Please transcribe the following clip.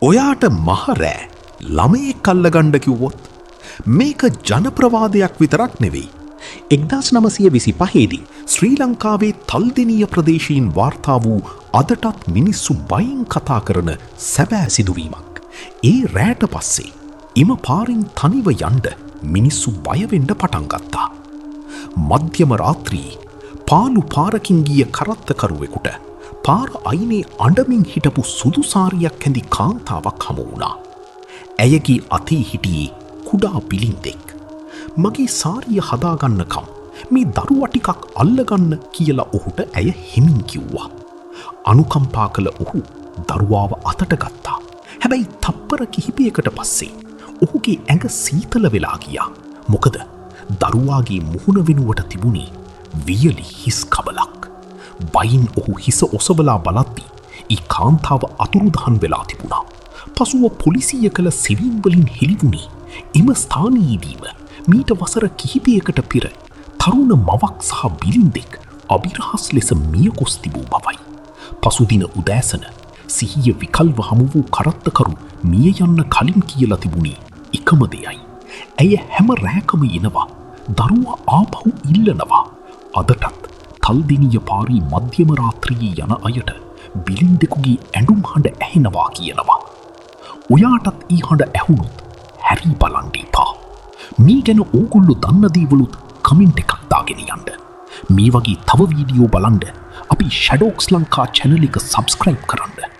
ඔයාට මහරෑ ළමයෙක් අල්ලගන්න කිව්වොත් මේක ජනප්‍රවාදයක් විතරක් නෙවෙයි. 1925 දී ශ්‍රී ලංකාවේ තල්දෙනිය ප්‍රදේශීන් වාර්තා වූ අදටත් මිනිස්සු බයින් කතා කරන සැබෑ සිදුවීමක්. ඒ රෑට පස්සේ එම පාරින් තනිව යන්න මිනිස්සු බය වෙන්න පටන් ගත්තා. මධ්‍යම රාත්‍රී පාළු පාරකින් ගිය කරත්තකරුවෙකුට පාර අයිනේ අඬමින් හිටපු සුදු සාරියක් ඇඳි කාන්තාවක් හමු වුණා. ඇයගේ අතේ හිටියේ කුඩා බිලින්දෙක්. මගේ සාරිය හදාගන්නකම් මේ දරුවා ටිකක් අල්ලගන්න කියලා ඔහුට ඇය හිමින් කිව්වා. අනුකම්පා කළ ඔහු දරුවාව අතට ගත්තා. හැබැයි තප්පර කිහිපයකට පස්සේ ඔහුගේ ඇඟ සීතල වෙලා ගියා. මොකද දරුවාගේ මුහුණ වෙනුවට තිබුණේ වියලි හිස් කබලක්. බයින් ඔහු හිස ඔසවලා බලද්දී ඒ කාන්තාව අතුරුදහන් වෙලා තිබුණා. පසුව පොලිසිය කළ සෙවීම් වලින් හෙළිවුණේ එම ස්ථානයේදීම මීට වසර කිහිපයකට පෙර තරුණ මවක් සහ බිලින්දෙක් අභිරහස් ලෙස මිය ගොස් තිබූ බවයි. පසුදින උදෑසන සිහිය විකල්ව හමු වූ කරත්තකරු මිය යන්න කලින් කියලා තිබුණේ එකම දෙයයි. ඇය හැම රෑකම එනවා. දරුවා ආපහු ඉල්ලනවා. අදටත් තල්දෙනිය පාරී මධ්‍යම රාත්‍රියේ යන අයට බිලින්දෙකුගේ ඇඬුම් හඬ ඇහෙනවා කියනවා. ඔයාටත් ඊ හඬ ඇහුණොත් හැරී බලන්න එපා. මේ ගැන ඕගොල්ලෝ දන්න දේවලුත් කමෙන්ට් එකක් දාගෙන යන්න. මේ වගේ තව වීඩියෝ බලන්න අපි ෂැඩෝක්ස් ලංකා channel එක subscribe කරන්න.